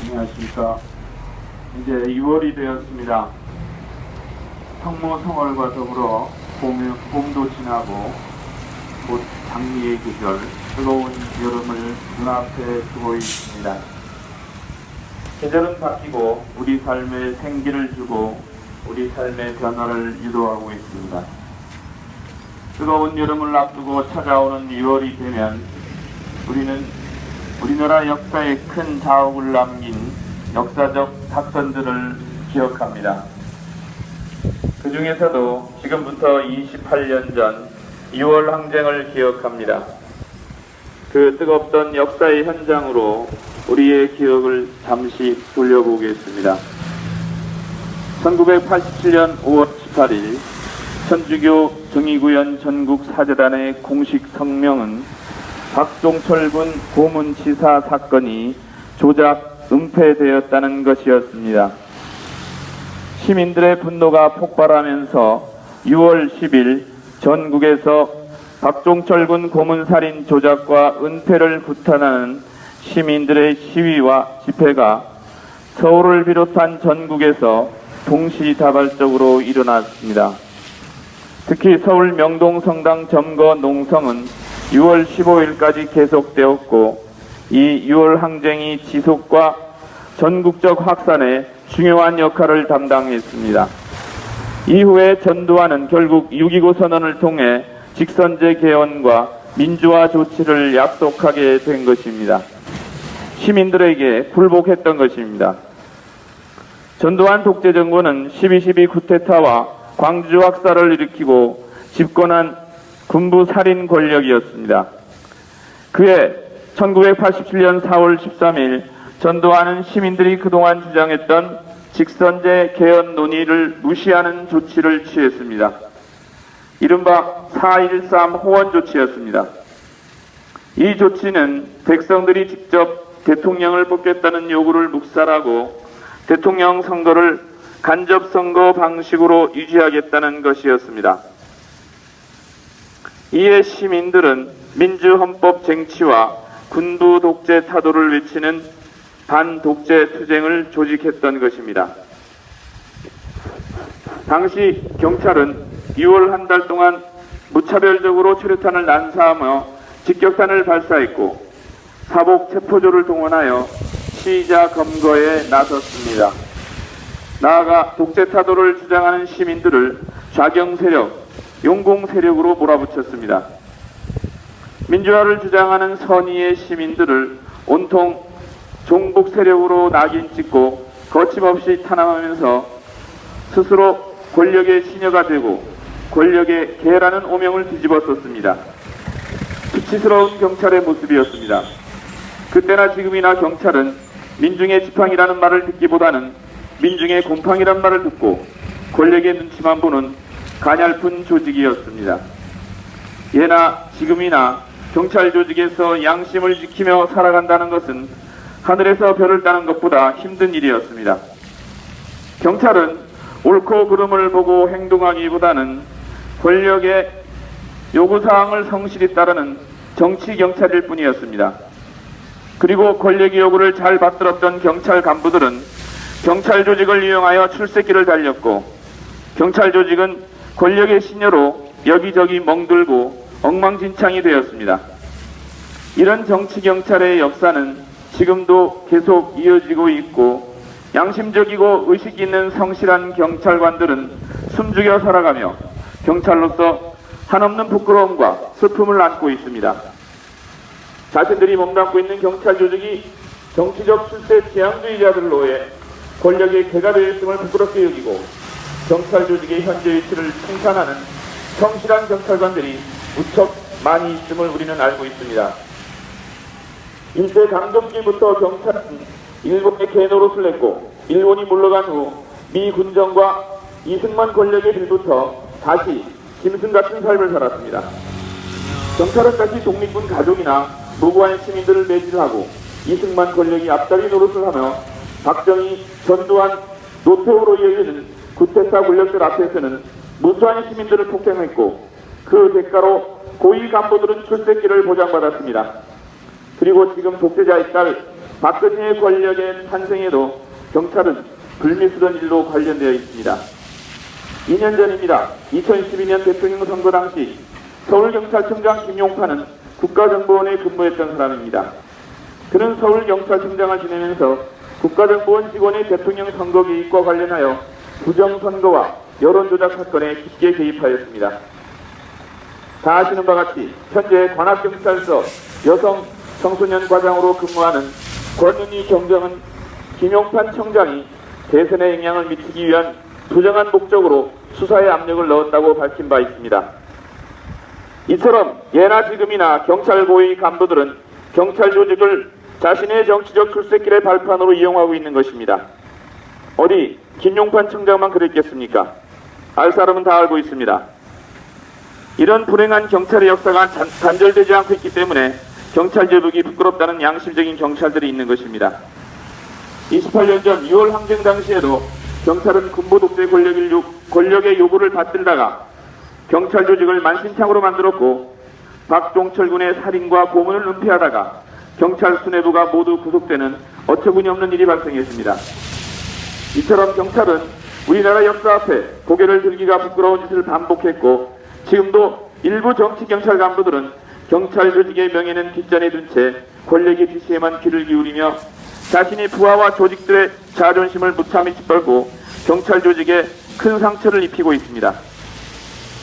안녕하십니까. 이제 6월이 되었습니다. 성모성월과 더불어 봄도 지나고 곧 장미의 계절, 뜨거운 여름을 눈앞에 두고 있습니다. 계절은 바뀌고 우리 삶에 생기를 주고 우리 삶의 변화를 유도하고 있습니다. 뜨거운 여름을 앞두고 찾아오는 6월이 되면 우리는 우리나라 역사에 큰 자욱을 남긴 역사적 사건들을 기억합니다. 그 중에서도 지금부터 28년 전 6월 항쟁을 기억합니다. 그 뜨겁던 역사의 현장으로 우리의 기억을 잠시 돌려보겠습니다. 1987년 5월 18일 천주교 정의구현 전국사재단의 공식 성명은 박종철 군 고문치사 사건이 조작, 은폐되었다는 것이었습니다. 시민들의 분노가 폭발하면서 6월 10일 전국에서 박종철 군 고문살인 조작과 은폐를 규탄하는 시민들의 시위와 집회가 서울을 비롯한 전국에서 동시다발적으로 일어났습니다. 특히 서울 명동성당 점거 농성은 6월 15일까지 계속되었고 이 6월 항쟁이 지속과 전국적 확산에 중요한 역할을 담당했습니다. 이후에 전두환은 결국 6.29 선언을 통해 직선제 개헌과 민주화 조치를 약속하게 된 것입니다. 시민들에게 굴복했던 것입니다. 전두환 독재정권은 12.12 쿠데타와 광주 학살을 일으키고 집권한 군부 살인 권력이었습니다. 그해 1987년 4월 13일 전두환은 시민들이 그동안 주장했던 직선제 개헌 논의를 무시하는 조치를 취했습니다. 이른바 4.13 호원 조치였습니다. 이 조치는 백성들이 직접 대통령을 뽑겠다는 요구를 묵살하고 대통령 선거를 간접선거 방식으로 유지하겠다는 것이었습니다. 이에 시민들은 민주헌법 쟁취와 군부 독재 타도를 외치는 반독재 투쟁을 조직했던 것입니다. 당시 경찰은 6월 한 달 동안 무차별적으로 최루탄을 난사하며 직격탄을 발사했고 사복 체포조를 동원하여 시위자 검거에 나섰습니다. 나아가 독재 타도를 주장하는 시민들을 좌경 세력, 용공 세력으로 몰아붙였습니다. 민주화를 주장하는 선의의 시민들을 온통 종북 세력으로 낙인 찍고 거침없이 탄압하면서 스스로 권력의 시녀가 되고 권력의 개라는 오명을 뒤집어 썼습니다. 수치스러운 경찰의 모습이었습니다. 그때나 지금이나 경찰은 민중의 지팡이라는 말을 듣기보다는 민중의 곰팡이란 말을 듣고 권력의 눈치만 보는 가냘픈 조직이었습니다. 예나 지금이나 경찰 조직에서 양심을 지키며 살아간다는 것은 하늘에서 별을 따는 것보다 힘든 일이었습니다. 경찰은 옳고 그름을 보고 행동하기보다는 권력의 요구사항을 성실히 따르는 정치경찰일 뿐이었습니다. 그리고 권력의 요구를 잘 받들었던 경찰 간부들은 경찰 조직을 이용하여 출세길을 달렸고 경찰 조직은 권력의 시녀로 여기저기 멍들고 엉망진창이 되었습니다. 이런 정치경찰의 역사는 지금도 계속 이어지고 있고 양심적이고 의식 있는 성실한 경찰관들은 숨죽여 살아가며 경찰로서 한없는 부끄러움과 슬픔을 안고 있습니다. 자신들이 몸담고 있는 경찰 조직이 정치적 출세 지향주의자들로의 권력의 개가 되어 있음을 부끄럽게 여기고 경찰 조직의 현재 위치를 칭찬하는 성실한 경찰관들이 무척 많이 있음을 우리는 알고 있습니다. 일제 강점기부터 경찰은 일본의 개노릇을 했고 일본이 물러간 후 미 군정과 이승만 권력에 빌부터 다시 짐승 같은 삶을 살았습니다. 경찰은 다시 독립군 가족이나 무고한 시민들을 매질하고 이승만 권력이 앞다리 노릇을 하며 박정희, 전두환, 노태우로 이어지는 쿠데타 권력들 앞에서는 무수한 시민들을 폭행했고 그 대가로 고위 간부들은 출세길을 보장받았습니다. 그리고 지금 독재자의 딸 박근혜의 권력의 탄생에도 경찰은 불미스런 일로 관련되어 있습니다. 2년 전입니다. 2012년 대통령 선거 당시 서울경찰청장 김용판은 국가정보원에 근무했던 사람입니다. 그는 서울경찰청장을 지내면서 국가정보원 직원의 대통령 선거 개입과 관련하여 부정선거와 여론조작 사건에 깊게 개입하였습니다. 다 아시는 바와 같이 현재 관악경찰서 여성 청소년 과장으로 근무하는 권은희 경정은 김용판 청장이 대선에 영향을 미치기 위한 부정한 목적으로 수사에 압력을 넣었다고 밝힌 바 있습니다. 이처럼 예나 지금이나 경찰 고위 간부들은 경찰 조직을 자신의 정치적 출세길의 발판으로 이용하고 있는 것입니다. 어디 김용판 청장만 그랬겠습니까? 알 사람은 다 알고 있습니다. 이런 불행한 경찰의 역사가 단절되지 않고 있기 때문에 경찰 제복이 부끄럽다는 양심적인 경찰들이 있는 것입니다. 28년 전 6월 항쟁 당시에도 경찰은 군부 독재 권력의 요구를 받들다가 경찰 조직을 만신창으로 만들었고 박종철 군의 살인과 고문을 은폐하다가 경찰 수뇌부가 모두 구속되는 어처구니 없는 일이 발생했습니다. 이처럼 경찰은 우리나라 역사 앞에 고개를 들기가 부끄러운 짓을 반복했고 지금도 일부 정치경찰 간부들은 경찰 조직의 명예는 뒷전에 둔 채 권력의 지시에만 귀를 기울이며 자신의 부하와 조직들의 자존심을 무참히 짓밟고 경찰 조직에 큰 상처를 입히고 있습니다.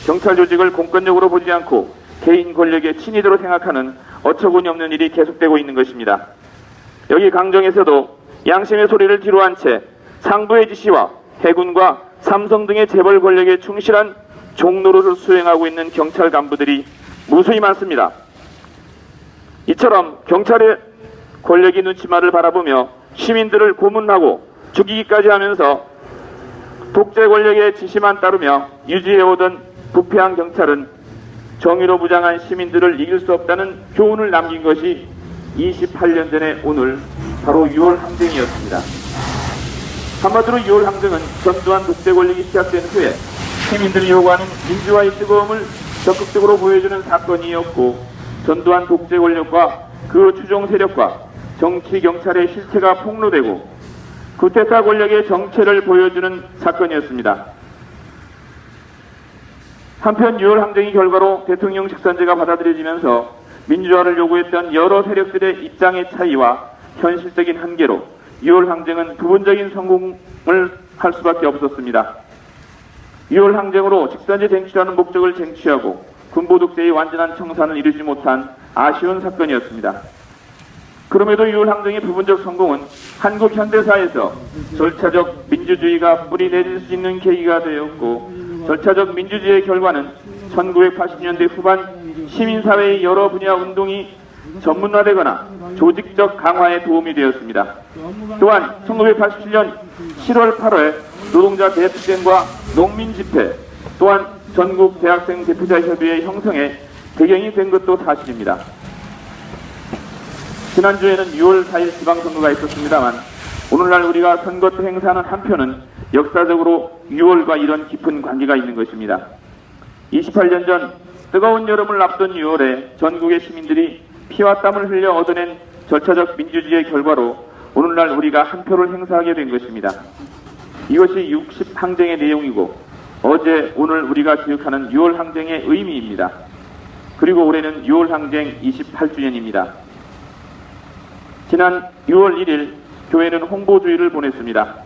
경찰 조직을 공권력으로 보지 않고 개인 권력의 친위대로 생각하는 어처구니 없는 일이 계속되고 있는 것입니다. 여기 강정에서도 양심의 소리를 뒤로한 채 상부의 지시와 해군과 삼성 등의 재벌 권력에 충실한 종노릇을 수행하고 있는 경찰 간부들이 무수히 많습니다. 이처럼 경찰의 권력이 눈치마를 바라보며 시민들을 고문하고 죽이기까지 하면서 독재 권력의 지시만 따르며 유지해오던 부패한 경찰은 정의로 무장한 시민들을 이길 수 없다는 교훈을 남긴 것이 28년 전의 오늘 바로 6월 항쟁이었습니다. 한마디로 6월 항쟁은 전두환 독재 권력이 시작된 후에 시민들이 요구하는 민주화의 뜨거움을 적극적으로 보여주는 사건이었고 전두환 독재 권력과 그 추종 세력과 정치 경찰의 실체가 폭로되고 쿠데타 권력의 정체를 보여주는 사건이었습니다. 한편 6월 항쟁의 결과로 대통령 직선제가 받아들여지면서 민주화를 요구했던 여러 세력들의 입장의 차이와 현실적인 한계로 6월 항쟁은 부분적인 성공을 할 수밖에 없었습니다. 6월 항쟁으로 직선제 쟁취라는 목적을 쟁취하고 군부 독재의 완전한 청산을 이루지 못한 아쉬운 사건이었습니다. 그럼에도 6월 항쟁의 부분적 성공은 한국 현대사에서 절차적 민주주의가 뿌리 내릴 수 있는 계기가 되었고 절차적 민주주의의 결과는 1980년대 후반 시민사회의 여러 분야 운동이 전문화되거나 조직적 강화에 도움이 되었습니다. 또한 1987년 7월 8월 노동자 대투쟁과 농민집회 또한 전국 대학생 대표자협의회 형성에 배경이 된 것도 사실입니다. 지난주에는 6월 4일 지방선거가 있었습니다만 오늘날 우리가 선거 때 행사하는 한 표는 역사적으로 6월과 이런 깊은 관계가 있는 것입니다. 28년 전 뜨거운 여름을 앞둔 6월에 전국의 시민들이 피와 땀을 흘려 얻어낸 절차적 민주주의의 결과로 오늘날 우리가 한 표를 행사하게 된 것입니다. 이것이 60 항쟁의 내용이고 어제 오늘 우리가 기억하는 6월 항쟁의 의미입니다. 그리고 올해는 6월 항쟁 28주년입니다. 지난 6월 1일 교회는 홍보주의를 보냈습니다.